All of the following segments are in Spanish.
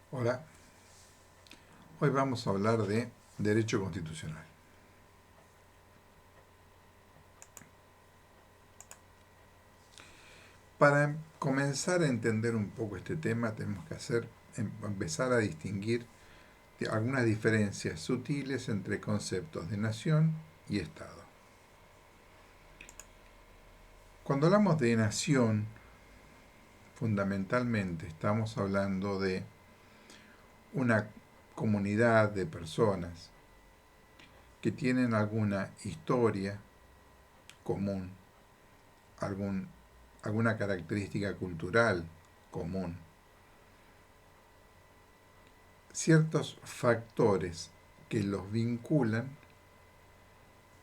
Hola, hoy vamos a hablar de derecho constitucional. Para comenzar a entender un poco este tema tenemos que empezar a distinguir algunas diferencias sutiles entre conceptos de nación y Estado. Cuando hablamos de nación, fundamentalmente estamos hablando de una comunidad de personas que tienen alguna historia común, algún, alguna característica cultural común, ciertos factores que los vinculan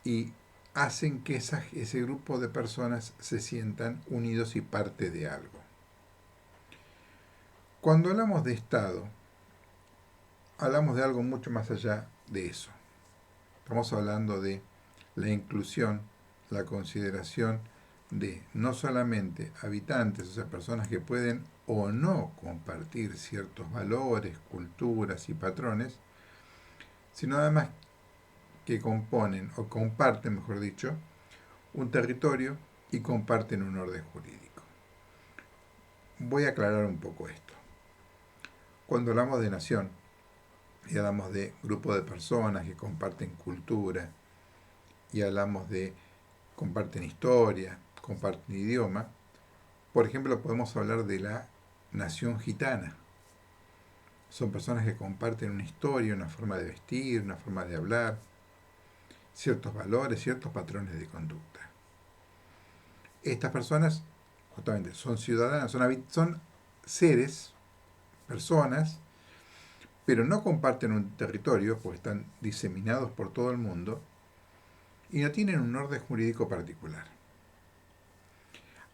y hacen que ese grupo de personas se sientan unidos y parte de algo. Cuando hablamos de Estado, hablamos de algo mucho más allá de eso. Estamos hablando de la inclusión, la consideración de no solamente habitantes, o sea, personas que pueden o no compartir ciertos valores, culturas y patrones, sino además que componen o comparten, mejor dicho, un territorio y comparten un orden jurídico. Voy a aclarar un poco esto. Cuando hablamos de nación y hablamos de grupo de personas que comparten cultura y hablamos de comparten historia, comparten idioma, por ejemplo, podemos hablar de la nación gitana. Son personas que comparten una historia, una forma de vestir, una forma de hablar, ciertos valores, ciertos patrones de conducta. Estas personas justamente son ciudadanas, son seres, personas, pero no comparten un territorio, porque están diseminados por todo el mundo, y no tienen un orden jurídico particular.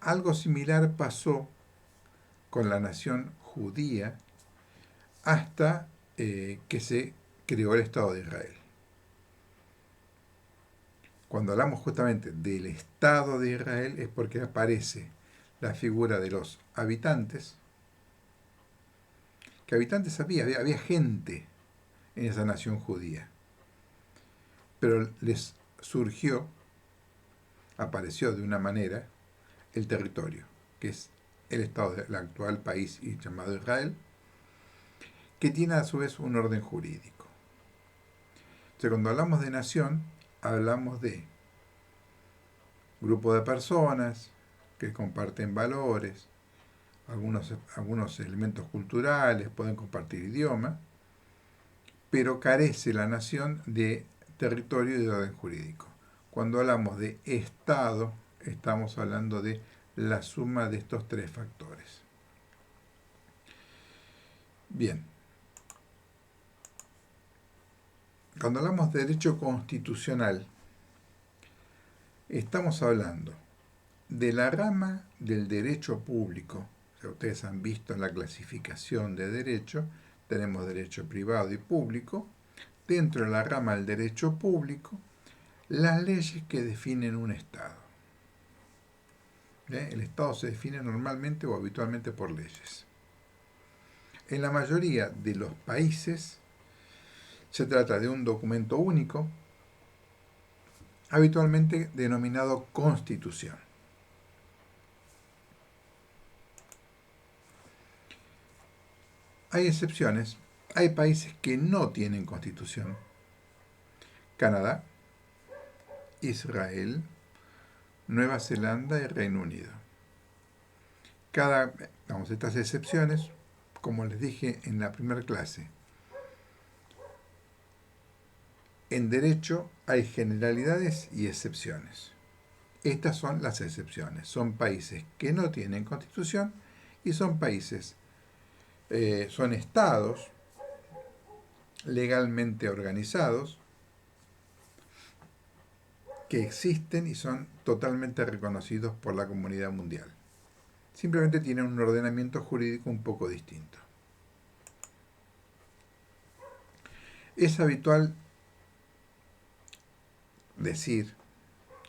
Algo similar pasó con la nación judía hasta que se creó el Estado de Israel. Cuando hablamos justamente del Estado de Israel es porque aparece la figura de los habitantes, que habitantes había gente en esa nación judía, pero les surgió, apareció de una manera el territorio, que es el Estado del actual país llamado Israel, que tiene a su vez un orden jurídico. Entonces, cuando hablamos de nación, hablamos de grupo de personas que comparten valores, algunos elementos culturales, pueden compartir idioma, pero carece la nación de territorio y de orden jurídico. Cuando hablamos de Estado, estamos hablando de la suma de estos tres factores. Bien, cuando hablamos de derecho constitucional, estamos hablando de la rama del derecho público. O sea, ustedes han visto en la clasificación de derecho, tenemos derecho privado y público. Dentro de la rama del derecho público, las leyes que definen un Estado. El Estado se define normalmente o habitualmente por leyes. En la mayoría de los países se trata de un documento único, habitualmente denominado Constitución. Hay excepciones. Hay países que no tienen constitución. Canadá, Israel, Nueva Zelanda y Reino Unido. Estas excepciones, como les dije en la primera clase, en derecho hay generalidades y excepciones. Estas son las excepciones. Son países que no tienen constitución y son países, son estados legalmente organizados que existen y son totalmente reconocidos por la comunidad mundial. Simplemente tienen un ordenamiento jurídico un poco distinto. Es habitual decir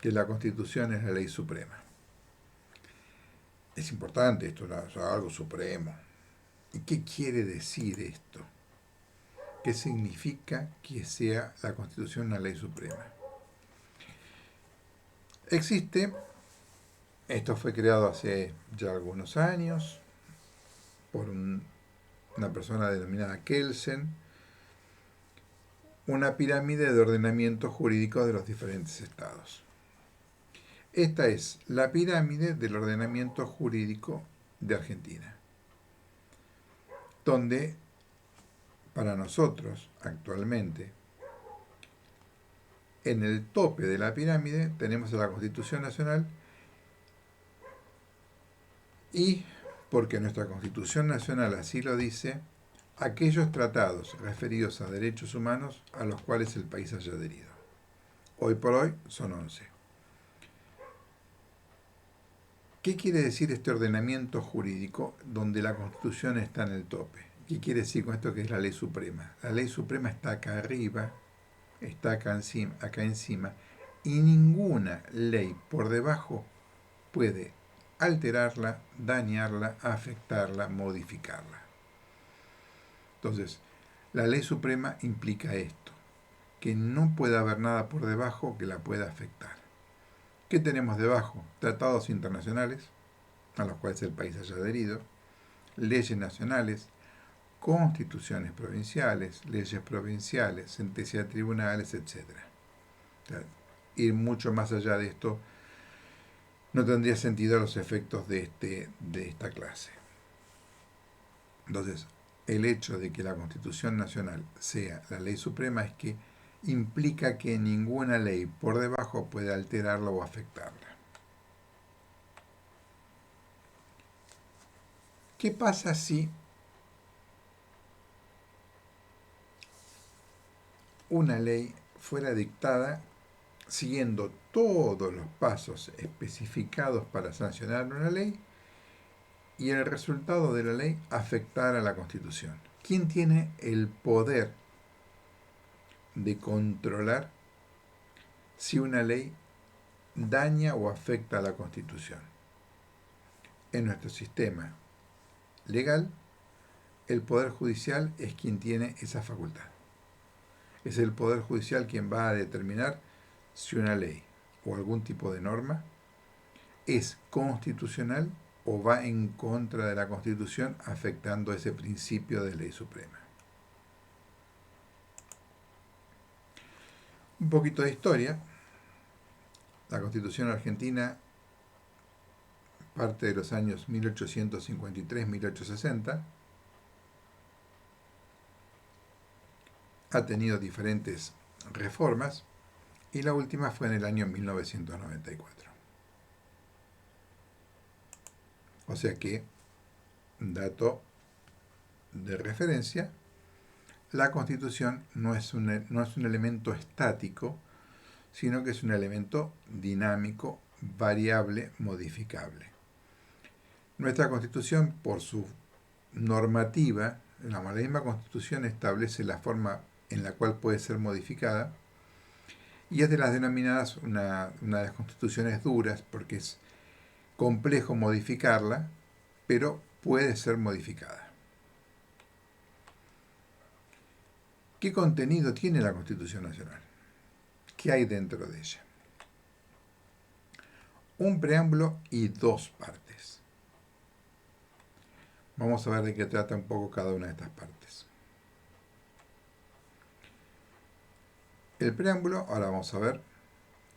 que la Constitución es la ley suprema. Es importante esto, es algo supremo. ¿Y qué quiere decir esto? ¿Qué significa que sea la Constitución una ley suprema? Existe, esto fue creado hace ya algunos años por una persona denominada Kelsen, una pirámide de ordenamiento jurídico de los diferentes estados. Esta es la pirámide del ordenamiento jurídico de Argentina, donde para nosotros actualmente, en el tope de la pirámide tenemos a la Constitución Nacional y, porque nuestra Constitución Nacional así lo dice, aquellos tratados referidos a derechos humanos a los cuales el país haya adherido. Hoy por hoy son 11. ¿Qué quiere decir este ordenamiento jurídico donde la Constitución está en el tope? ¿Qué quiere decir con esto que es la ley suprema? La ley suprema está acá arriba, está acá encima, y ninguna ley por debajo puede alterarla, dañarla, afectarla, modificarla. Entonces, la ley suprema implica esto, que no puede haber nada por debajo que la pueda afectar. ¿Qué tenemos debajo? Tratados internacionales, a los cuales el país haya adherido, leyes nacionales, constituciones provinciales, leyes provinciales, sentencias de tribunales, etc. O sea, ir mucho más allá de esto no tendría sentido a los efectos de esta clase. Entonces, el hecho de que la Constitución Nacional sea la ley suprema es que implica que ninguna ley por debajo puede alterarla o afectarla. ¿Qué pasa si una ley fuera dictada siguiendo todos los pasos especificados para sancionar una ley y el resultado de la ley afectara a la Constitución? ¿Quién tiene el poder de controlar si una ley daña o afecta a la Constitución? En nuestro sistema legal, el Poder Judicial es quien tiene esa facultad. Es el Poder Judicial quien va a determinar si una ley o algún tipo de norma es constitucional o va en contra de la Constitución, afectando ese principio de ley suprema. Un poquito de historia. La Constitución argentina parte de los años 1853-1860. Ha tenido diferentes reformas y la última fue en el año 1994. O sea que, dato de referencia, la Constitución no es un elemento estático, sino que es un elemento dinámico, variable, modificable. Nuestra Constitución, por su normativa, la misma Constitución establece la forma en la cual puede ser modificada y es de las denominadas una de las constituciones duras porque es complejo modificarla, pero puede ser modificada. ¿Qué contenido tiene la Constitución Nacional? ¿Qué hay dentro de ella? Un preámbulo y dos partes. Vamos a ver de qué trata un poco cada una de estas partes. El preámbulo, ahora vamos a ver,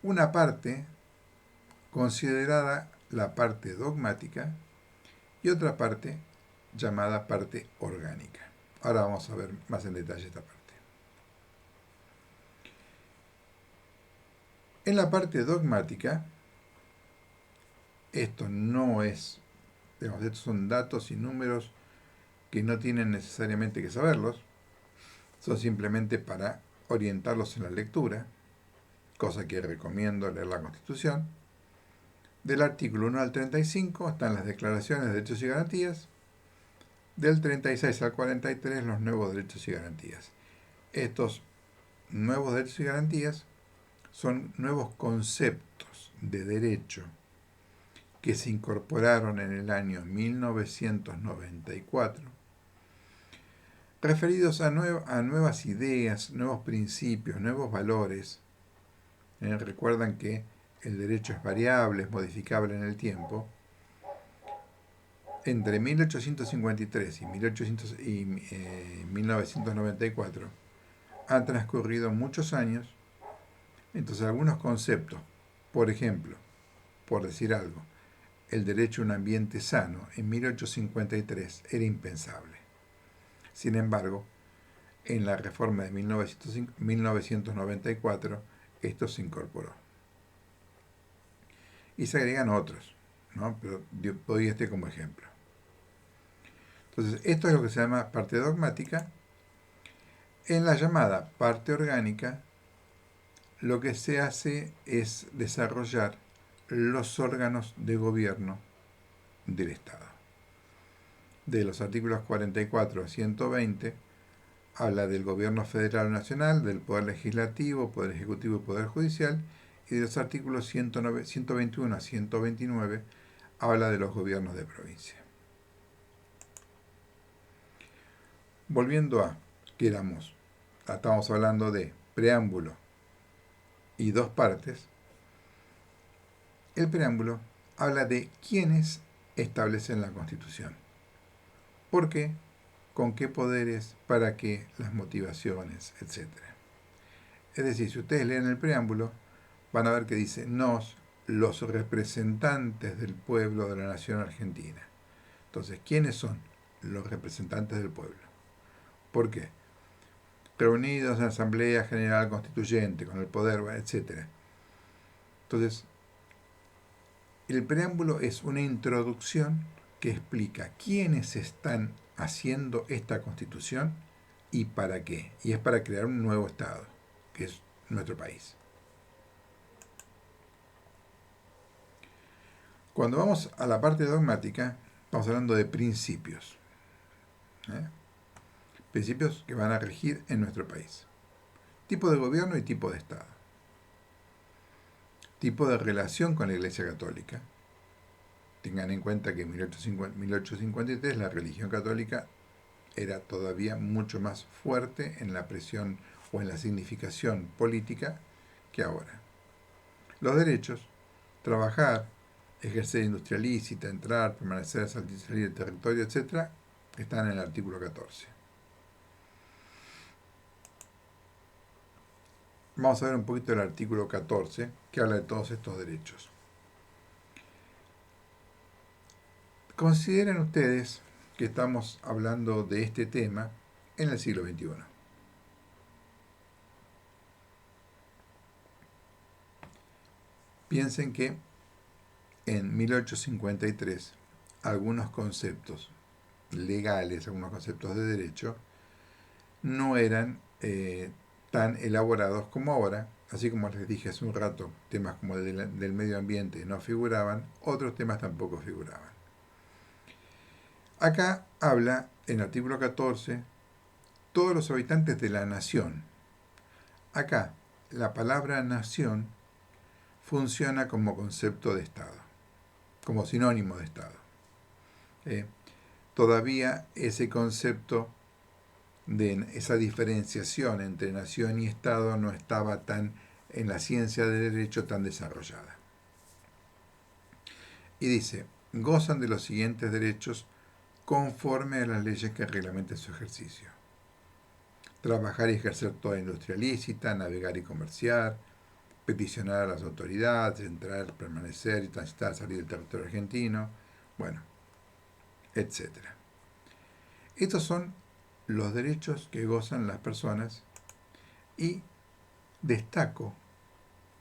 una parte considerada la parte dogmática y otra parte llamada parte orgánica. Ahora vamos a ver más en detalle esta parte. En la parte dogmática, esto no es, digamos, estos son datos y números que no tienen necesariamente que saberlos, son simplemente para orientarlos en la lectura, cosa que recomiendo leer la Constitución. Del artículo 1 al 35 están las declaraciones de derechos y garantías, del 36 al 43 los nuevos derechos y garantías. Estos nuevos derechos y garantías son nuevos conceptos de derecho que se incorporaron en el año 1994 referidos a nuevas ideas, nuevos principios, nuevos valores. Recuerdan que el derecho es variable, es modificable en el tiempo. Entre 1853 y 1994 han transcurrido muchos años, entonces algunos conceptos, por ejemplo, por decir algo, el derecho a un ambiente sano en 1853 era impensable. Sin embargo, en la reforma de 1994 esto se incorporó. Y se agregan otros, ¿no? Pero doy este como ejemplo. Entonces, esto es lo que se llama parte dogmática. En la llamada parte orgánica, lo que se hace es desarrollar los órganos de gobierno del Estado. De los artículos 44 a 120, habla del gobierno federal o nacional, del poder legislativo, poder ejecutivo y poder judicial, y de los artículos 121 a 129, habla de los gobiernos de provincia. Volviendo a, estamos hablando de preámbulo y dos partes. El preámbulo habla de quiénes establecen la Constitución. ¿Por qué? ¿Con qué poderes? ¿Para qué? Las motivaciones, etc. Es decir, si ustedes leen el preámbulo, van a ver que dice nos, los representantes del pueblo de la nación argentina. Entonces, ¿quiénes son los representantes del pueblo? ¿Por qué? Reunidos en Asamblea General Constituyente, con el poder, etc. Entonces, el preámbulo es una introducción que explica quiénes están haciendo esta Constitución y para qué. Y es para crear un nuevo Estado, que es nuestro país. Cuando vamos a la parte dogmática, estamos hablando de principios. Principios que van a regir en nuestro país. Tipo de gobierno y tipo de Estado. Tipo de relación con la Iglesia Católica. Tengan en cuenta que en 1853 la religión católica era todavía mucho más fuerte en la presión o en la significación política que ahora. Los derechos, trabajar, ejercer industria lícita, entrar, permanecer, salir del territorio, etc., están en el artículo 14. Vamos a ver un poquito el artículo 14, que habla de todos estos derechos. Consideren ustedes que estamos hablando de este tema en el siglo XXI. Piensen que en 1853 algunos conceptos legales, algunos conceptos de derecho, no eran tan elaborados como ahora. Así como les dije hace un rato, temas como el del medio ambiente no figuraban, otros temas tampoco figuraban. Acá habla, en el artículo 14, todos los habitantes de la nación. Acá, la palabra nación funciona como concepto de Estado, como sinónimo de Estado. Todavía ese concepto de esa diferenciación entre nación y Estado no estaba tan en la ciencia del derecho tan desarrollada. Y dice, gozan de los siguientes derechos conforme a las leyes que reglamenten su ejercicio. Trabajar y ejercer toda industria lícita, navegar y comerciar, peticionar a las autoridades, entrar, permanecer y transitar, salir del territorio argentino, bueno, etc. Estos son los derechos que gozan las personas y destaco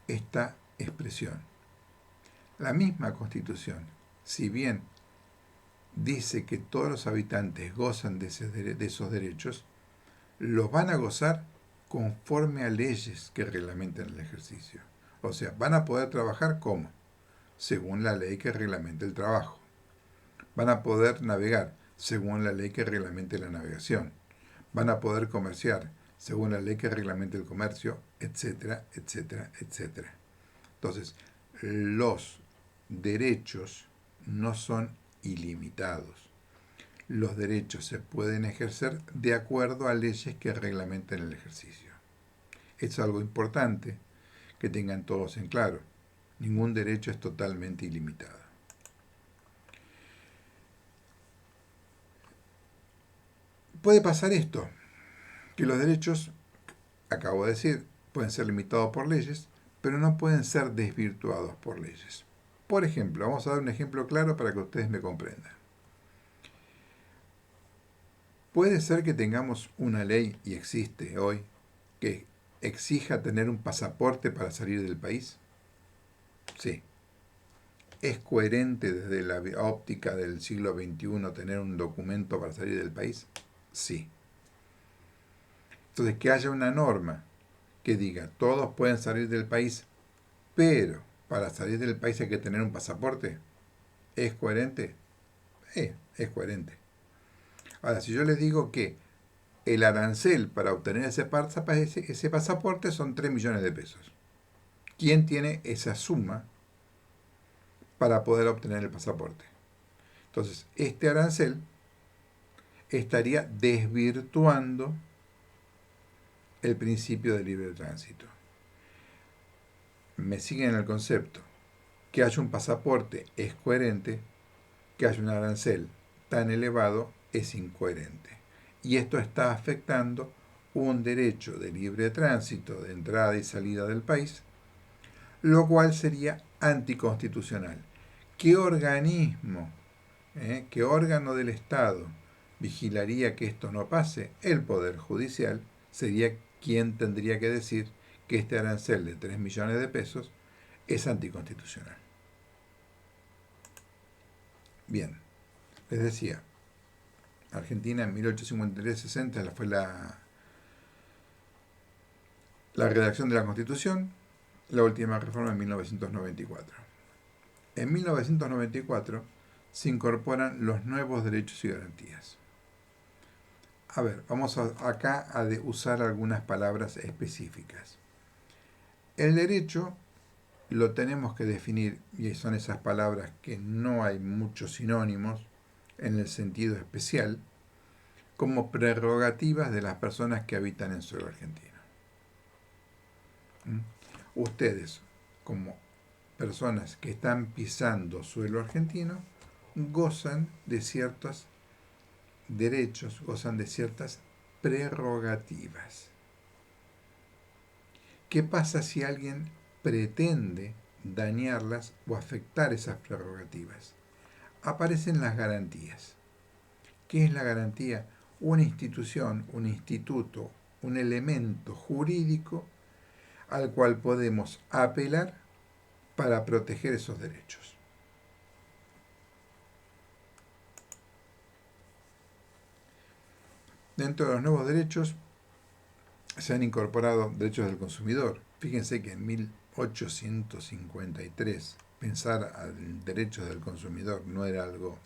esta expresión. La misma Constitución, si bien dice que todos los habitantes gozan de esos derechos, los van a gozar conforme a leyes que reglamenten el ejercicio. O sea, van a poder trabajar ¿cómo? Según la ley que reglamente el trabajo. Van a poder navegar según la ley que reglamente la navegación. Van a poder comerciar según la ley que reglamente el comercio, etcétera, etcétera, etcétera. Entonces, los derechos no son ilimitados. los derechos se pueden ejercer de acuerdo a leyes que reglamenten el ejercicio. Es algo importante que tengan todos en claro. Ningún derecho es totalmente ilimitado. Puede pasar esto, que los derechos, acabo de decir, pueden ser limitados por leyes, pero no pueden ser desvirtuados por leyes. Por ejemplo, vamos a dar un ejemplo claro para que ustedes me comprendan. Puede ser que tengamos una ley, y existe hoy, que exija tener un pasaporte para salir del país. Sí. ¿Es coherente desde la óptica del siglo XXI tener un documento para salir del país? Sí. Entonces, que haya una norma que diga todos pueden salir del país, pero para salir del país hay que tener un pasaporte, ¿es coherente? Es coherente. Ahora, si yo les digo que el arancel para obtener ese pasaporte son 3 millones de pesos, ¿quién tiene esa suma para poder obtener el pasaporte? Entonces, este arancel estaría desvirtuando el principio de libre tránsito. Me siguen en el concepto. Que haya un pasaporte es coherente, que haya un arancel tan elevado es incoherente. Y esto está afectando un derecho de libre tránsito de entrada y salida del país, lo cual sería anticonstitucional. ¿Qué organismo, qué órgano del Estado vigilaría que esto no pase? El Poder Judicial sería quien tendría que decir que este arancel de 3 millones de pesos es anticonstitucional. Bien, les decía, Argentina en 1853-60 fue la redacción de la Constitución, la última reforma en 1994. En 1994 se incorporan los nuevos derechos y garantías. A ver, vamos acá a usar algunas palabras específicas. El derecho lo tenemos que definir, y son esas palabras que no hay muchos sinónimos en el sentido especial, como prerrogativas de las personas que habitan en suelo argentino. Ustedes, como personas que están pisando suelo argentino, gozan de ciertos derechos, gozan de ciertas prerrogativas. ¿Qué pasa si alguien pretende dañarlas o afectar esas prerrogativas? Aparecen las garantías. ¿Qué es la garantía? Una institución, un instituto, un elemento jurídico al cual podemos apelar para proteger esos derechos. Dentro de los nuevos derechos se han incorporado derechos del consumidor. Fíjense que en 1853 pensar al derecho del consumidor no era algo,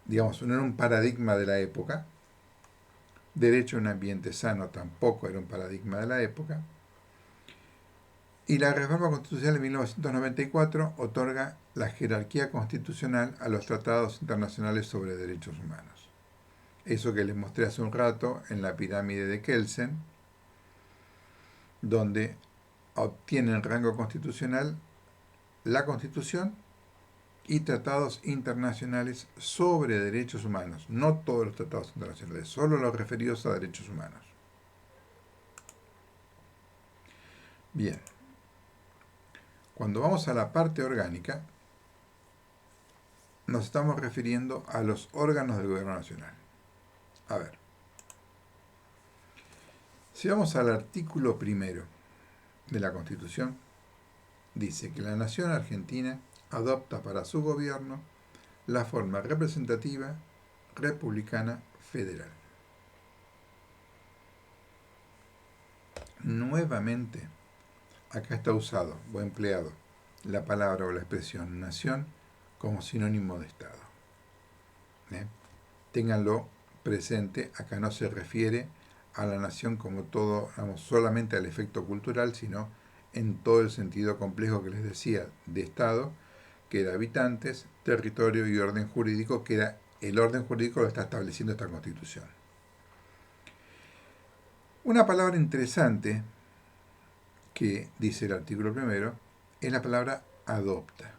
digamos, no era un paradigma de la época. Derecho a un ambiente sano tampoco era un paradigma de la época. Y la reforma constitucional de 1994 otorga la jerarquía constitucional a los tratados internacionales sobre derechos humanos. Eso que les mostré hace un rato en la pirámide de Kelsen, donde obtienen rango constitucional la Constitución y tratados internacionales sobre derechos humanos. No todos los tratados internacionales, solo los referidos a derechos humanos. Bien. Cuando vamos a la parte orgánica, nos estamos refiriendo a los órganos del Gobierno Nacional. A ver. Si vamos al artículo primero de la Constitución, dice que la Nación Argentina adopta para su gobierno la forma representativa, republicana, federal. Nuevamente, acá está usado o empleado la palabra o la expresión nación como sinónimo de Estado. Ténganlo presente, acá no se refiere a la nación como todo, digamos, solamente al efecto cultural, sino en todo el sentido complejo que les decía de Estado, que era habitantes, territorio y orden jurídico, que era el orden jurídico lo está estableciendo esta Constitución. Una palabra interesante que dice el artículo primero es la palabra adopta.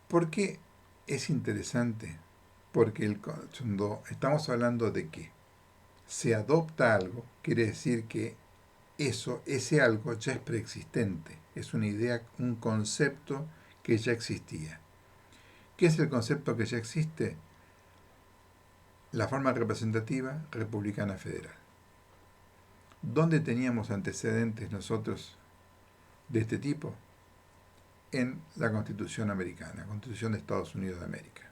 ¿Por qué es interesante? Porque cuando estamos hablando de que se adopta algo, quiere decir que ese algo ya es preexistente, es una idea, un concepto que ya existía. ¿Qué es el concepto que ya existe? La forma representativa republicana federal. ¿Dónde teníamos antecedentes nosotros de este tipo? En la Constitución americana, Constitución de Estados Unidos de América.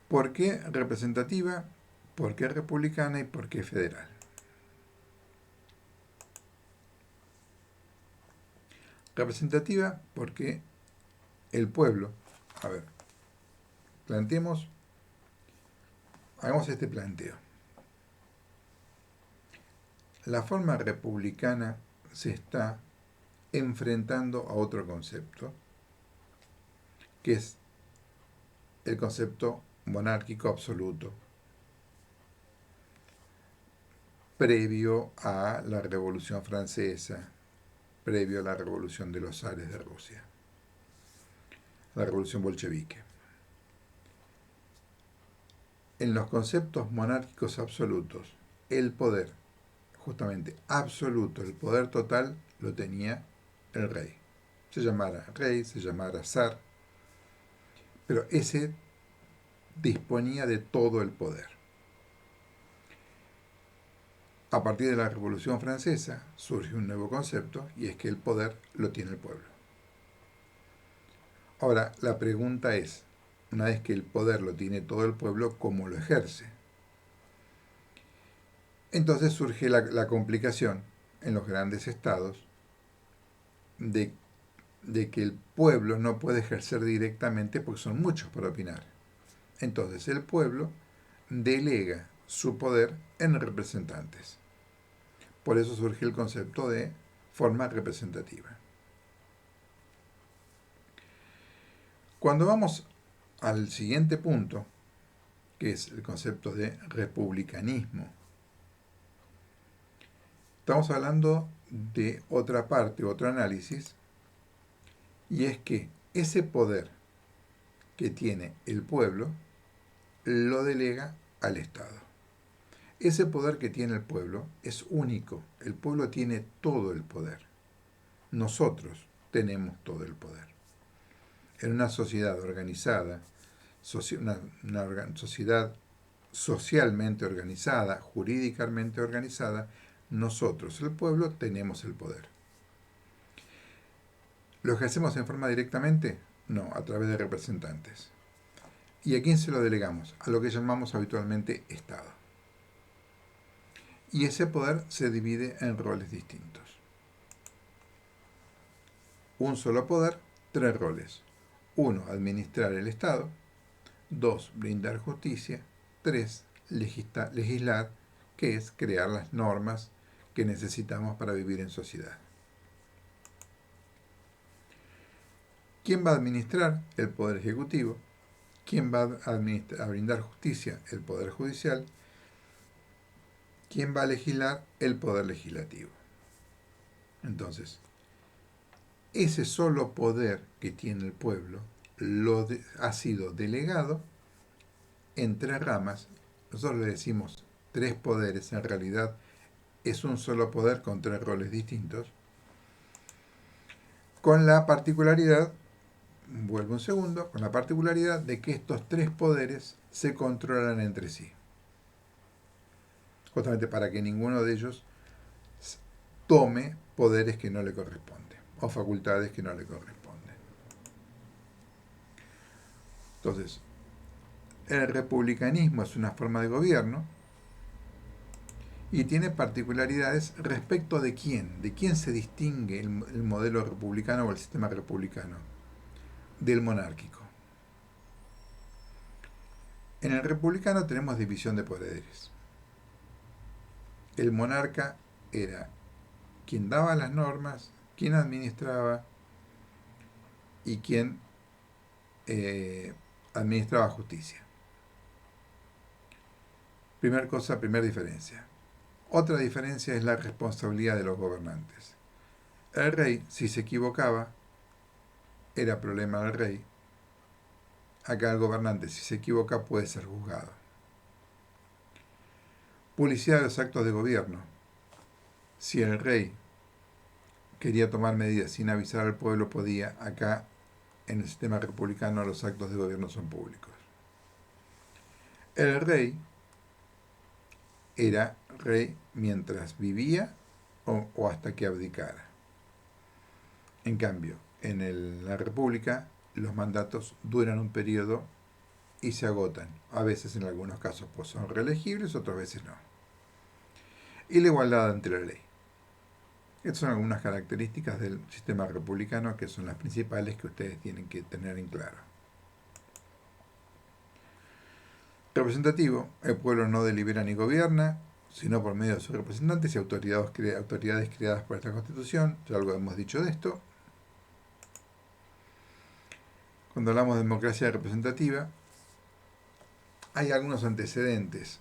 ¿Por qué representativa? ¿Por qué republicana? ¿Y por qué federal? Representativa porque el pueblo, a ver, hagamos este planteo. La forma republicana se está enfrentando a otro concepto, que es el concepto monárquico absoluto, previo a la Revolución Francesa, previo a la Revolución de los Zares de Rusia, la Revolución Bolchevique. En los conceptos monárquicos absolutos, el poder, justamente absoluto, el poder total, lo tenía el rey. Se llamara rey, se llamara zar, pero ese disponía de todo el poder. A partir de la Revolución Francesa surge un nuevo concepto y es que el poder lo tiene el pueblo. Ahora, la pregunta es, una vez que el poder lo tiene todo el pueblo, ¿cómo lo ejerce? Entonces surge la complicación en los grandes estados de que el pueblo no puede ejercer directamente porque son muchos para opinar. Entonces el pueblo delega su poder en representantes. Por eso surge el concepto de forma representativa. Cuando vamos al siguiente punto, que es el concepto de republicanismo, estamos hablando de otra parte, otro análisis, y es que ese poder que tiene el pueblo lo delega al Estado. Ese poder que tiene el pueblo es único. El pueblo tiene todo el poder. Nosotros tenemos todo el poder. En una sociedad organizada, una sociedad socialmente organizada, jurídicamente organizada, nosotros, el pueblo, tenemos el poder. ¿Lo ejercemos en forma directamente? No, a través de representantes. ¿Y a quién se lo delegamos? A lo que llamamos habitualmente Estado. Y ese poder se divide en roles distintos. Un solo poder, 3 roles. 1, administrar el Estado. 2, brindar justicia. 3, legislar, que es crear las normas que necesitamos para vivir en sociedad. ¿Quién va a administrar? El Poder Ejecutivo. ¿Quién va a brindar justicia? El Poder Judicial. ¿Quién va a legislar? El Poder Legislativo. Entonces, ese solo poder que tiene el pueblo ha sido delegado en 3 ramas. Nosotros le decimos 3 poderes, en realidad es un solo poder con 3 roles distintos, con la particularidad, vuelvo un segundo, con la particularidad de que estos 3 poderes se controlan entre sí, justamente para que ninguno de ellos tome poderes que no le corresponden o facultades que no le corresponden. Entonces, el republicanismo es una forma de gobierno y tiene particularidades respecto de quién se distingue el modelo republicano o el sistema republicano del monárquico. En el republicano tenemos división de poderes. El monarca era quien daba las normas, quién administraba y quién administraba justicia. Primera diferencia. Otra diferencia es la responsabilidad de los gobernantes. El rey, si se equivocaba, era problema del rey. Acá el gobernante, si se equivoca, puede ser juzgado. Publicidad de los actos de gobierno. Si el rey quería tomar medidas sin avisar al pueblo, podía. Acá, en el sistema republicano, los actos de gobierno son públicos. El rey era rey mientras vivía o hasta que abdicara. En cambio, en la república, los mandatos duran un periodo y se agotan. A veces, en algunos casos, pues son reelegibles, otras veces no. Y la igualdad ante la ley. Estas son algunas características del sistema republicano que son las principales que ustedes tienen que tener en claro. Representativo, el pueblo no delibera ni gobierna, sino por medio de sus representantes y autoridades creadas por esta Constitución. Ya algo hemos dicho de esto. Cuando hablamos de democracia representativa, hay algunos antecedentes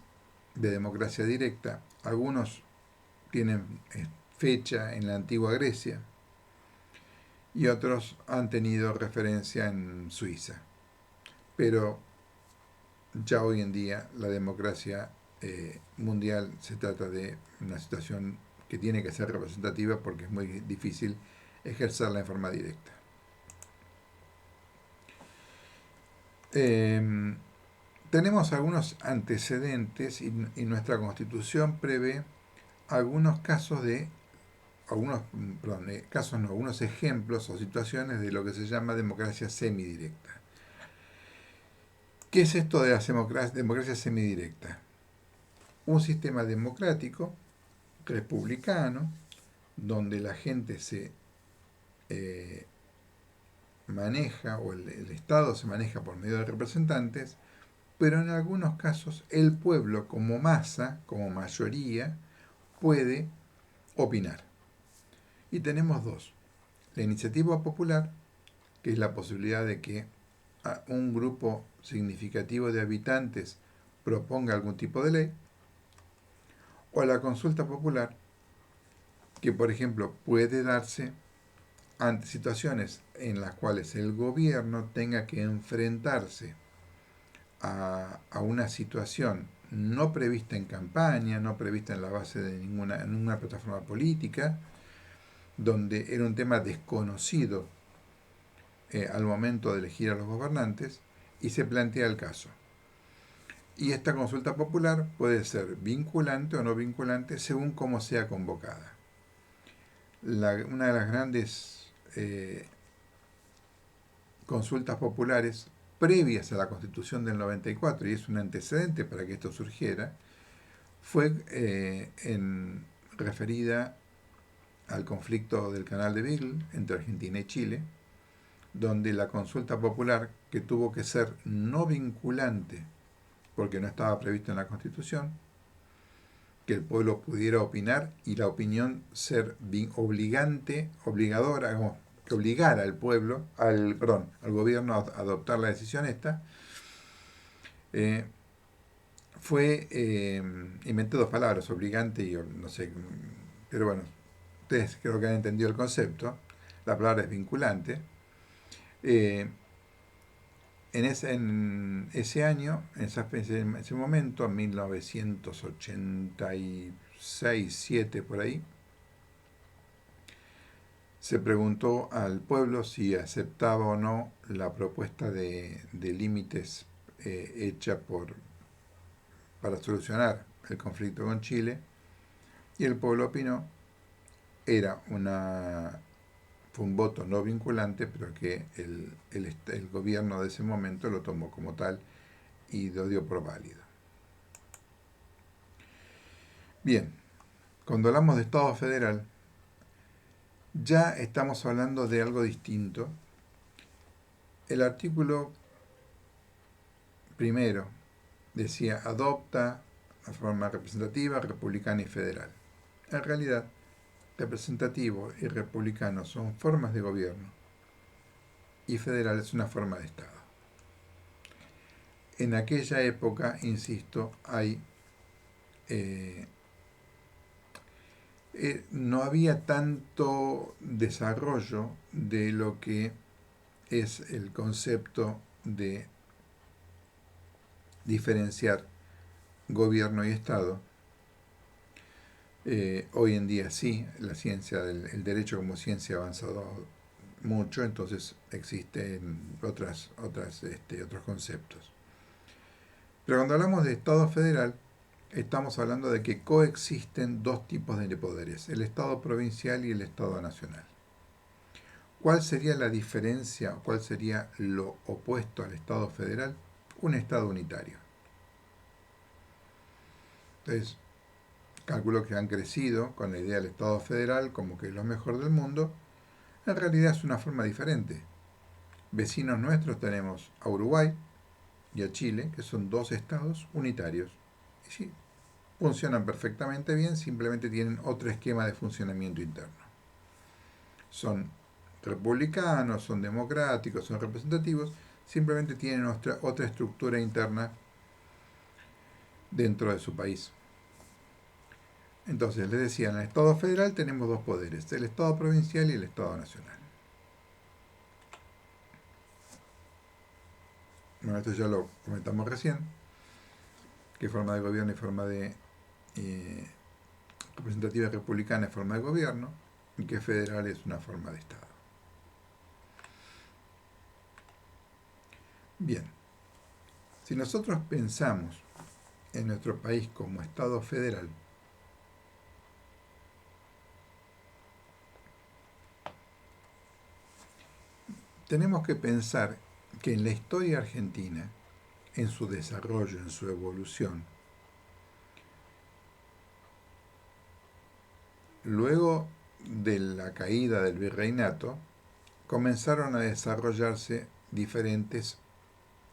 de democracia directa. Algunos tienen fecha en la antigua Grecia y otros han tenido referencia en Suiza. Pero ya hoy en día la democracia mundial se trata de una situación que tiene que ser representativa porque es muy difícil ejercerla en forma directa. Tenemos algunos antecedentes y nuestra Constitución prevé algunos casos algunos ejemplos o situaciones de lo que se llama democracia semidirecta. ¿Qué es esto de la democracia semidirecta? Un sistema democrático, republicano, donde la gente se maneja, o el Estado se maneja por medio de representantes, pero en algunos casos el pueblo como masa, como mayoría, puede opinar. Y tenemos dos. La iniciativa popular, que es la posibilidad de que un grupo significativo de habitantes proponga algún tipo de ley, o la consulta popular, que por ejemplo puede darse ante situaciones en las cuales el gobierno tenga que enfrentarse a una situación no prevista en campaña, no prevista en la base de ninguna plataforma política, donde era un tema desconocido al momento de elegir a los gobernantes, y se plantea el caso. Y esta consulta popular puede ser vinculante o no vinculante según cómo sea convocada. Una de las grandes consultas populares previas a la Constitución del 94, y es un antecedente para que esto surgiera, fue referida al conflicto del Canal de Beagle entre Argentina y Chile, donde la consulta popular, que tuvo que ser no vinculante porque no estaba previsto en la Constitución, que el pueblo pudiera opinar y la opinión ser obligadora, que obligara al pueblo, al gobierno a adoptar la decisión esta, inventé dos palabras, obligante y no sé, pero bueno, ustedes creo que han entendido el concepto. La palabra es vinculante. En ese año, en ese momento, en 1986-7 por ahí, se preguntó al pueblo si aceptaba o no la propuesta de límites hecha para solucionar el conflicto con Chile, y el pueblo opinó. Fue un voto no vinculante, pero que el gobierno de ese momento lo tomó como tal y lo dio por válido. Bien, cuando hablamos de Estado federal, ya estamos hablando de algo distinto. El artículo primero decía: adopta la forma representativa, republicana y federal. En realidad, representativo y republicano son formas de gobierno y federal es una forma de Estado. En aquella época, insisto, no había tanto desarrollo de lo que es el concepto de diferenciar gobierno y Estado. Hoy en día sí, la ciencia, el derecho como ciencia ha avanzado mucho, entonces existen otros conceptos. Pero cuando hablamos de Estado federal, estamos hablando de que coexisten dos tipos de poderes, el Estado provincial y el Estado nacional. ¿Cuál sería la diferencia, cuál sería lo opuesto al Estado federal? Un Estado unitario. Entonces, calculo que han crecido con la idea del Estado federal como que es lo mejor del mundo. En realidad es una forma diferente. Vecinos nuestros tenemos a Uruguay y a Chile, que son dos estados unitarios. Y sí, funcionan perfectamente bien, simplemente tienen otro esquema de funcionamiento interno. Son republicanos, son democráticos, son representativos, simplemente tienen otra estructura interna dentro de su país. Entonces, les decía, en el Estado federal tenemos dos poderes, el Estado provincial y el Estado nacional. Bueno, esto ya lo comentamos recién, que forma de gobierno y forma de representativa republicana es forma de gobierno, y que federal es una forma de Estado. Bien, si nosotros pensamos en nuestro país como Estado federal, tenemos que pensar que en la historia argentina, en su desarrollo, en su evolución, luego de la caída del virreinato, comenzaron a desarrollarse diferentes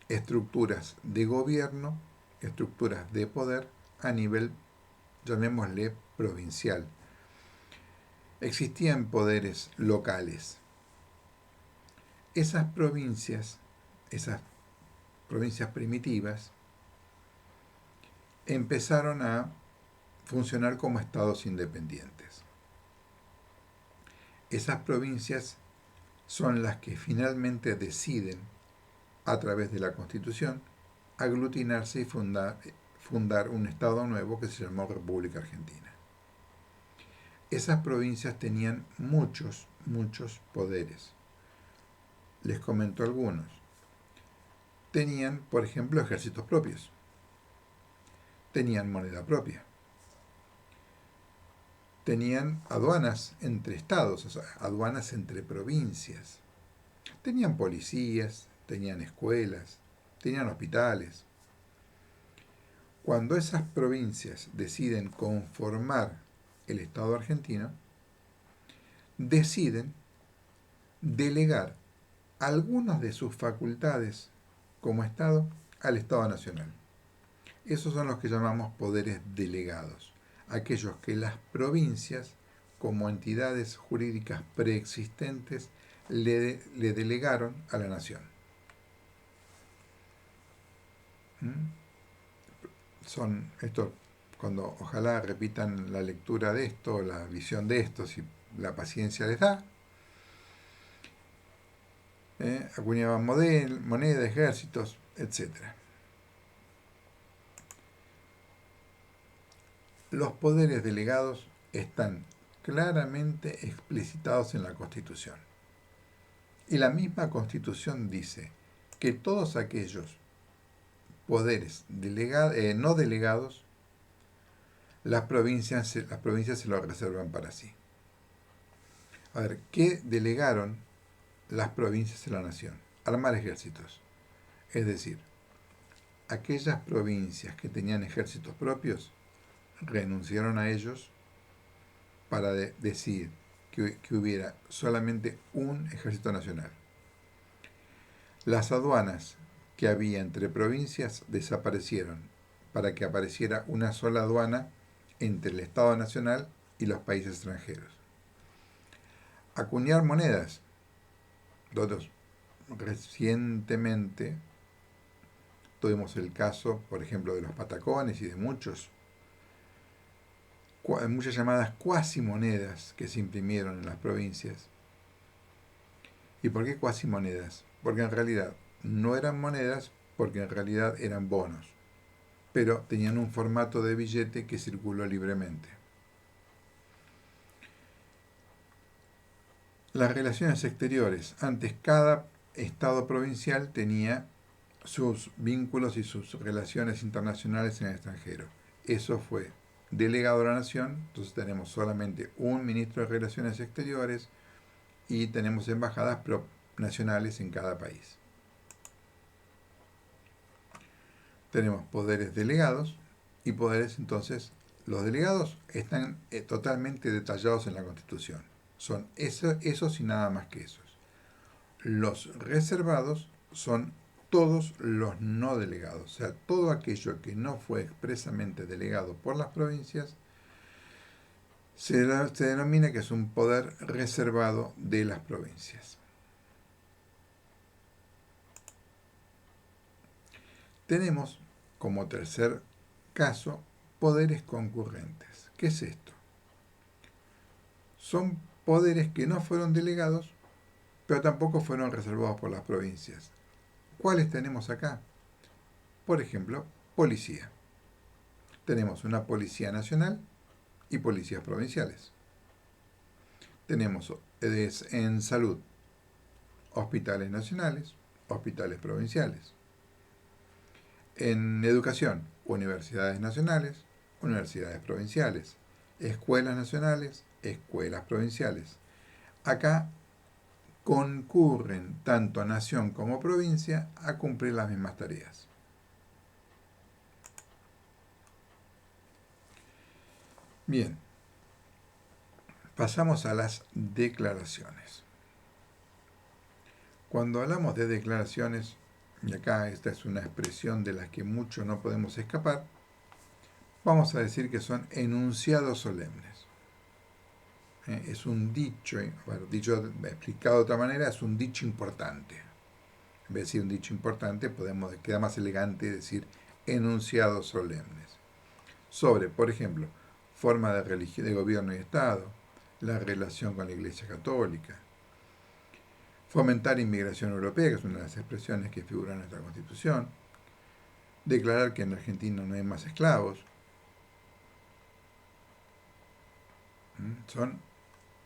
estructuras de gobierno, estructuras de poder a nivel, llamémosle, provincial. Existían poderes locales. Esas provincias primitivas, empezaron a funcionar como estados independientes. Esas provincias son las que finalmente deciden, a través de la Constitución, aglutinarse y fundar un Estado nuevo que se llamó República Argentina. Esas provincias tenían muchos poderes. Les comento algunos. Tenían, por ejemplo, ejércitos propios. Tenían moneda propia. Tenían aduanas entre estados, o sea, aduanas entre provincias. Tenían policías, tenían escuelas, tenían hospitales. Cuando esas provincias deciden conformar el Estado argentino, deciden delegar algunas de sus facultades como Estado al Estado Nacional. Esos son los que llamamos poderes delegados, aquellos que las provincias, como entidades jurídicas preexistentes, le delegaron a la nación. Son estos, cuando ojalá repitan la lectura de esto, la visión de esto, si la paciencia les da, acuñaban moneda, ejércitos, etc. Los poderes delegados están claramente explicitados en la Constitución. Y la misma Constitución dice que todos aquellos poderes no delegados, las provincias se lo reservan para sí. A ver, ¿qué delegaron las provincias a la nación? Armar ejércitos. Es decir, aquellas provincias que tenían ejércitos propios renunciaron a ellos para decidir que hubiera solamente un ejército nacional. Las aduanas que había entre provincias desaparecieron para que apareciera una sola aduana entre el Estado Nacional y los países extranjeros. acuñar monedas. Nosotros recientemente tuvimos el caso, por ejemplo, de los patacones y de muchas llamadas cuasimonedas que se imprimieron en las provincias. ¿Y por qué cuasimonedas? Porque en realidad no eran monedas, porque en realidad eran bonos, pero tenían un formato de billete que circuló libremente. Las relaciones exteriores. Antes cada estado provincial tenía sus vínculos y sus relaciones internacionales en el extranjero. Eso fue delegado a la nación, entonces tenemos solamente un ministro de Relaciones Exteriores y tenemos embajadas nacionales en cada país. Tenemos poderes delegados y poderes, entonces, los delegados están totalmente detallados en la Constitución. Son esos y nada más que esos. Los reservados son todos los no delegados, o sea, todo aquello que no fue expresamente delegado por las provincias se denomina que es un poder reservado de las provincias. Tenemos como tercer caso poderes concurrentes. ¿Qué es esto? Son poderes que no fueron delegados, pero tampoco fueron reservados por las provincias. ¿Cuáles tenemos acá? Por ejemplo, policía. Tenemos una policía nacional y policías provinciales. Tenemos en salud hospitales nacionales, hospitales provinciales. En educación, universidades nacionales, universidades provinciales. Escuelas nacionales, escuelas provinciales. Acá concurren tanto nación como provincia a cumplir las mismas tareas. Bien, pasamos a las declaraciones. Cuando hablamos de declaraciones, y acá esta es una expresión de la que mucho no podemos escapar, vamos a decir que son enunciados solemnes. Es un dicho, dicho explicado de otra manera, es un dicho importante. En vez de decir un dicho importante, queda más elegante decir enunciados solemnes. Sobre, por ejemplo, forma de gobierno y Estado, la relación con la Iglesia Católica, fomentar inmigración europea, que es una de las expresiones que figuran en nuestra Constitución, declarar que en Argentina no hay más esclavos. Son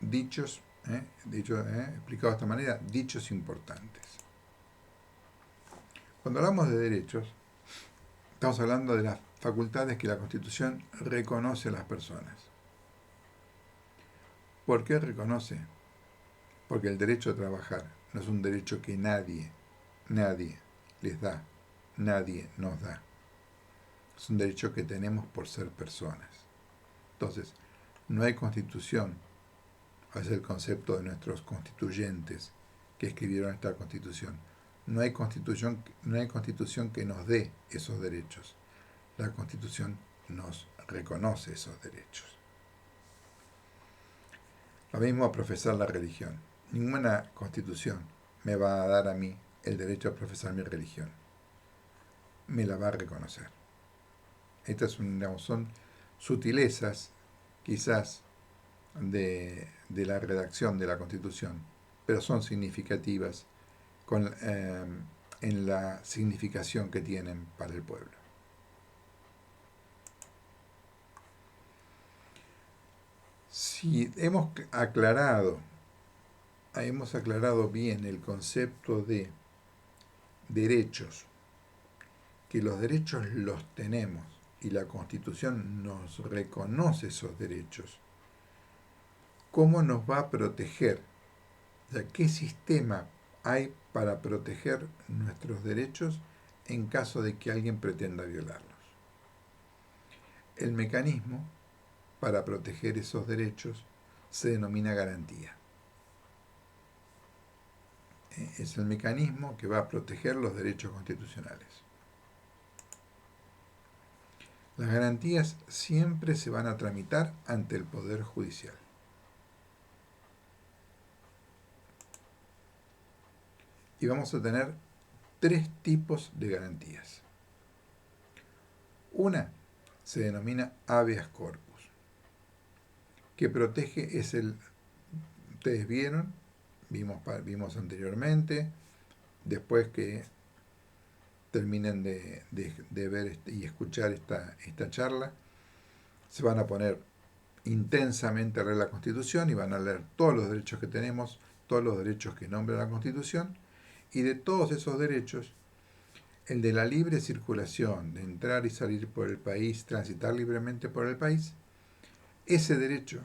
dichos, explicados de esta manera, dichos importantes. Cuando hablamos de derechos, estamos hablando de las facultades que la Constitución reconoce a las personas. ¿Por qué reconoce? Porque el derecho a trabajar no es un derecho que nadie les da, nadie nos da. Es un derecho que tenemos por ser personas. Entonces, no hay constitución, es el concepto de nuestros constituyentes que escribieron esta constitución. No hay constitución que nos dé esos derechos. La Constitución nos reconoce esos derechos. Lo mismo a profesar la religión. Ninguna constitución me va a dar a mí el derecho a profesar mi religión. Me la va a reconocer. Estas son sutilezas, quizás, de la redacción de la Constitución, pero son significativas en la significación que tienen para el pueblo. Si hemos aclarado bien el concepto de derechos, que los derechos los tenemos y la Constitución nos reconoce esos derechos, ¿cómo nos va a proteger? O sea, ¿qué sistema hay para proteger nuestros derechos en caso de que alguien pretenda violarlos? El mecanismo para proteger esos derechos se denomina garantía. Es el mecanismo que va a proteger los derechos constitucionales. Las garantías siempre se van a tramitar ante el Poder Judicial. y vamos a tener tres tipos de garantías. Una se denomina habeas corpus, que protege, ustedes vimos anteriormente, después que terminen de ver y escuchar esta charla, se van a poner intensamente a leer la Constitución y van a leer todos los derechos que tenemos, todos los derechos que nombra la Constitución, y de todos esos derechos, el de la libre circulación, de entrar y salir por el país, transitar libremente por el país, ese derecho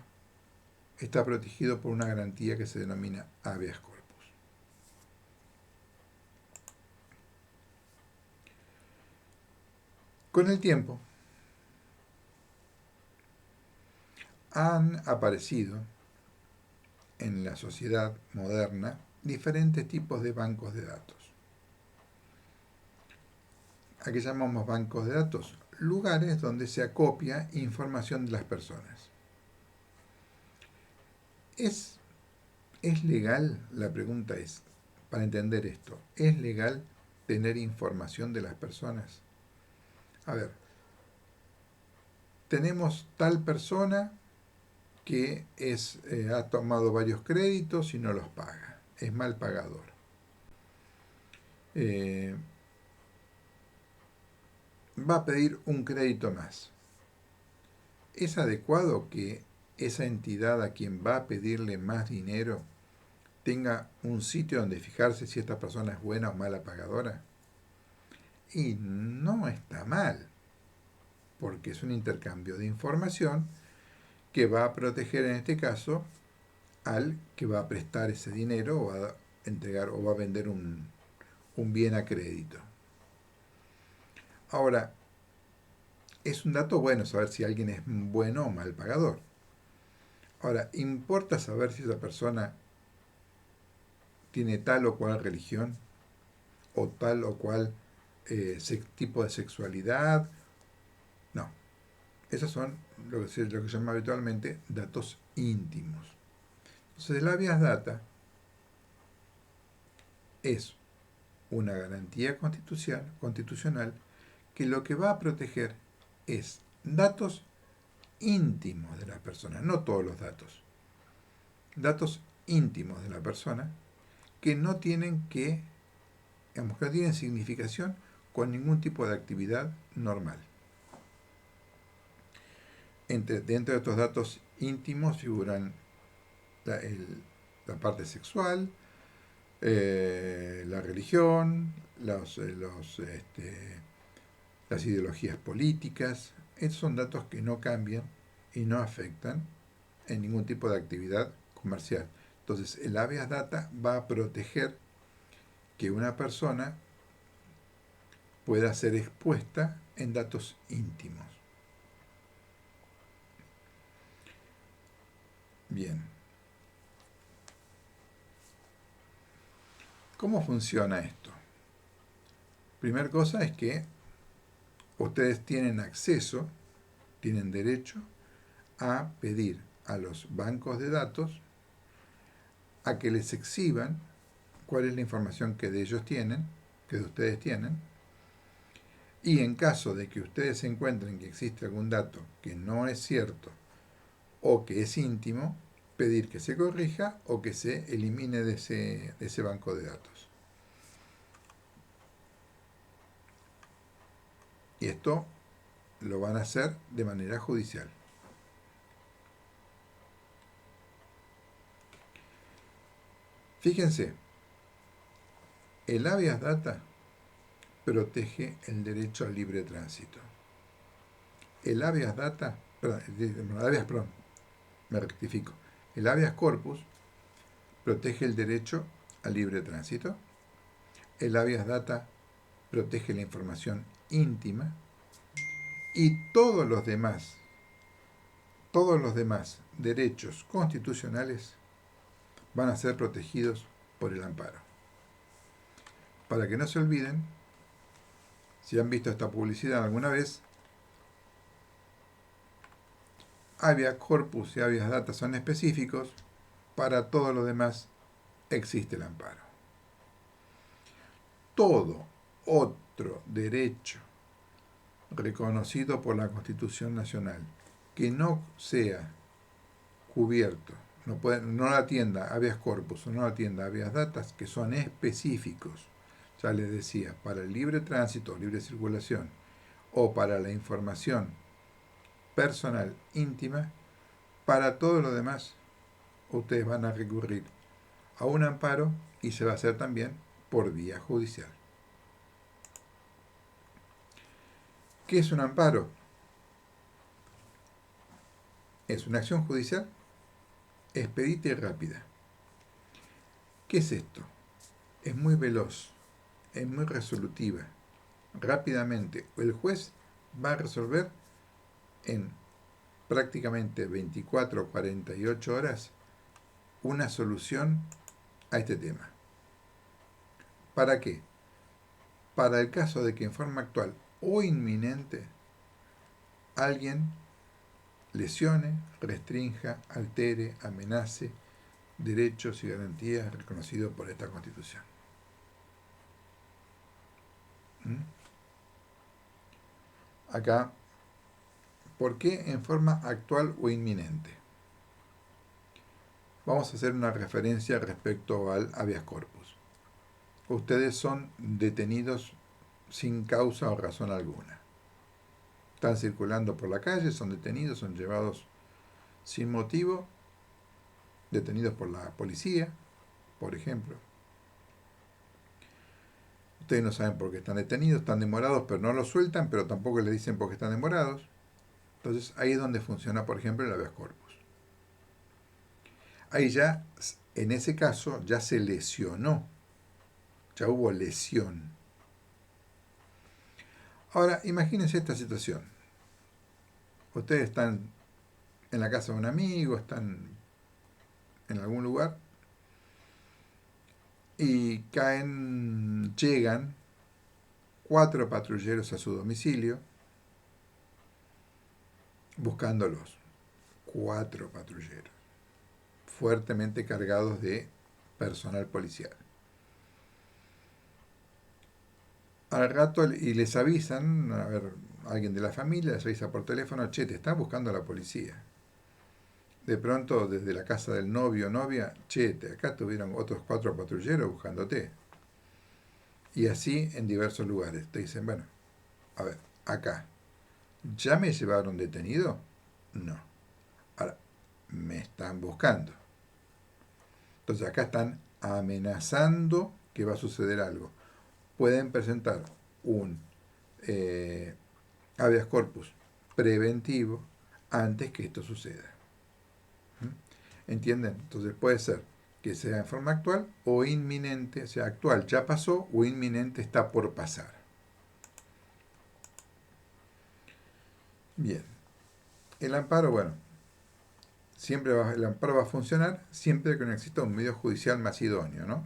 está protegido por una garantía que se denomina habeas corpus. Con el tiempo, han aparecido en la sociedad moderna diferentes tipos de bancos de datos. ¿A qué llamamos bancos de datos? Lugares donde se acopia información de las personas. ¿Es legal? La pregunta es, para entender esto, ¿es legal tener información de las personas? A ver, tenemos tal persona que ha tomado varios créditos y no los paga, es mal pagador. Va a pedir un crédito más. ¿Es adecuado que esa entidad a quien va a pedirle más dinero tenga un sitio donde fijarse si esta persona es buena o mala pagadora? Y no está mal, porque es un intercambio de información que va a proteger en este caso al que va a prestar ese dinero o va a entregar o va a vender un bien a crédito. Ahora, es un dato bueno saber si alguien es bueno o mal pagador. Ahora, ¿importa saber si esa persona tiene tal o cual religión o tal o cual tipo de sexualidad? No. Esos son lo que se llama habitualmente datos íntimos. Entonces, el habeas data es una garantía constitucional que lo que va a proteger es datos íntimos de la persona, no todos los datos íntimos de la persona que no tienen digamos, que no tienen significación con ningún tipo de actividad normal. Dentro de estos datos íntimos figuran la parte sexual, la religión, las ideologías políticas. Estos son datos que no cambian y no afectan en ningún tipo de actividad comercial. Entonces, el habeas data va a proteger que una persona pueda ser expuesta en datos íntimos. Bien. ¿Cómo funciona esto? Primera cosa es que ustedes tienen acceso, tienen derecho a pedir a los bancos de datos a que les exhiban cuál es la información que de ellos tienen, que de ustedes tienen, y en caso de que ustedes encuentren que existe algún dato que no es cierto o que es íntimo, pedir que se corrija o que se elimine de ese banco de datos. Y esto lo van a hacer de manera judicial. Fíjense, el habeas data protege el derecho al libre tránsito. El habeas data, me rectifico. El habeas corpus protege el derecho al libre tránsito. El habeas data protege la información íntima. Y todos los demás derechos constitucionales van a ser protegidos por el amparo. Para que no se olviden, si han visto esta publicidad alguna vez, habeas corpus y habeas data son específicos, para todo lo demás existe el amparo. todo otro derecho reconocido por la Constitución Nacional que no sea cubierto, no la atienda habeas corpus o no la atienda habeas datas, que son específicos, ya les decía, para el libre tránsito, libre circulación, o para la información personal íntima, para todo lo demás, ustedes van a recurrir a un amparo y se va a hacer también por vía judicial. ¿Qué es un amparo? Es una acción judicial expedita y rápida. ¿Qué es esto? Es muy veloz, es muy resolutiva. Rápidamente, el juez va a resolver en prácticamente 24 o 48 horas una solución a este tema. ¿Para qué? Para el caso de que en forma actual o inminente alguien lesione, restrinja, altere, amenace derechos y garantías reconocidos por esta Constitución. ¿Mm? Acá, ¿por qué en forma actual o inminente? Vamos a hacer una referencia respecto al habeas corpus. Ustedes son detenidos sin causa o razón alguna. Están circulando por la calle, son detenidos, son llevados sin motivo, detenidos por la policía, por ejemplo. Ustedes no saben por qué están detenidos, están demorados, pero no los sueltan, pero tampoco les dicen por qué están demorados. Entonces ahí es donde funciona, por ejemplo, el habeas corpus. Ahí ya, en ese caso, ya se lesionó, ya hubo lesión. Ahora, imagínense esta situación. Ustedes están en la casa de un amigo, están en algún lugar y llegan 4 patrulleros a su domicilio buscándolos. 4 patrulleros, fuertemente cargados de personal policial. Al rato y les avisan, a ver, alguien de la familia les avisa por teléfono, che, te está buscando la policía. De pronto, desde la casa del novio o novia, che, acá tuvieron otros 4 patrulleros buscándote. Y así en diversos lugares. Te dicen, bueno, a ver, acá, ¿ya me llevaron detenido? No. Ahora, me están buscando. Entonces acá están amenazando que va a suceder algo. Pueden presentar un habeas corpus preventivo antes que esto suceda. ¿Entienden? Entonces puede ser que sea en forma actual o inminente, o sea, actual ya pasó o inminente está por pasar. Bien. El amparo, bueno, el amparo va a funcionar siempre que no exista un medio judicial más idóneo, ¿no?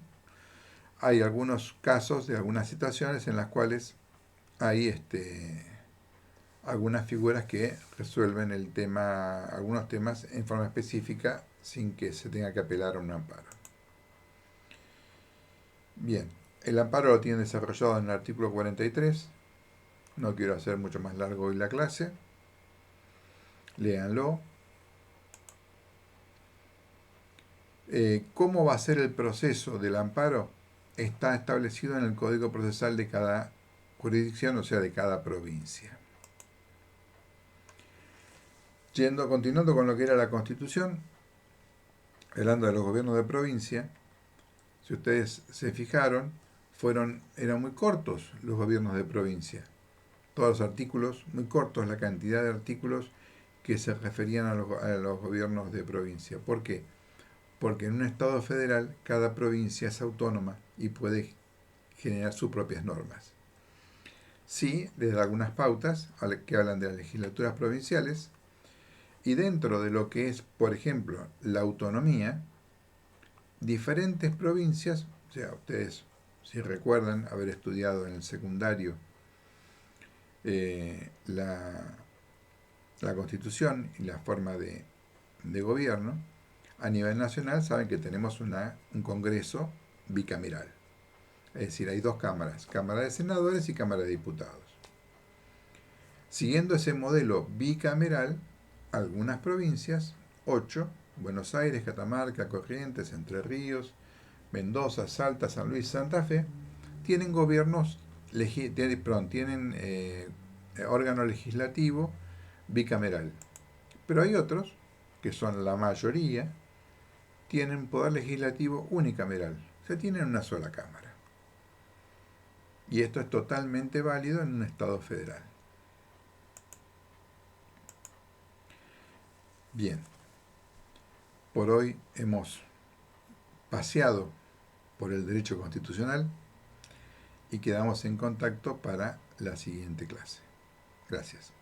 Hay algunos casos de algunas situaciones en las cuales hay algunas figuras que resuelven algunos temas en forma específica sin que se tenga que apelar a un amparo. Bien, el amparo lo tiene desarrollado en el artículo 43. No quiero hacer mucho más largo hoy la clase. Léanlo. ¿Cómo va a ser el proceso del amparo? Está establecido en el Código Procesal de cada jurisdicción, o sea, de cada provincia. Continuando con lo que era la Constitución, hablando de los gobiernos de provincia, si ustedes se fijaron, eran muy cortos los gobiernos de provincia. Todos los artículos, muy cortos la cantidad de artículos que se referían a los gobiernos de provincia. ¿Por qué? Porque en un Estado federal cada provincia es autónoma y puede generar sus propias normas. Sí, les da algunas pautas que hablan de las legislaturas provinciales y dentro de lo que es, por ejemplo, la autonomía, diferentes provincias, o sea, ustedes si recuerdan haber estudiado en el secundario la Constitución y la forma de gobierno, a nivel nacional saben que tenemos un Congreso bicameral. Es decir, hay dos cámaras, Cámara de Senadores y Cámara de Diputados. Siguiendo ese modelo bicameral, algunas provincias, 8, Buenos Aires, Catamarca, Corrientes, Entre Ríos, Mendoza, Salta, San Luis, Santa Fe, tienen gobiernos, tienen órgano legislativo bicameral. Pero hay otros, que son la mayoría, tienen poder legislativo unicameral. O sea, tienen una sola cámara. Y esto es totalmente válido en un Estado federal. Bien, por hoy hemos paseado por el derecho constitucional y quedamos en contacto para la siguiente clase. Gracias.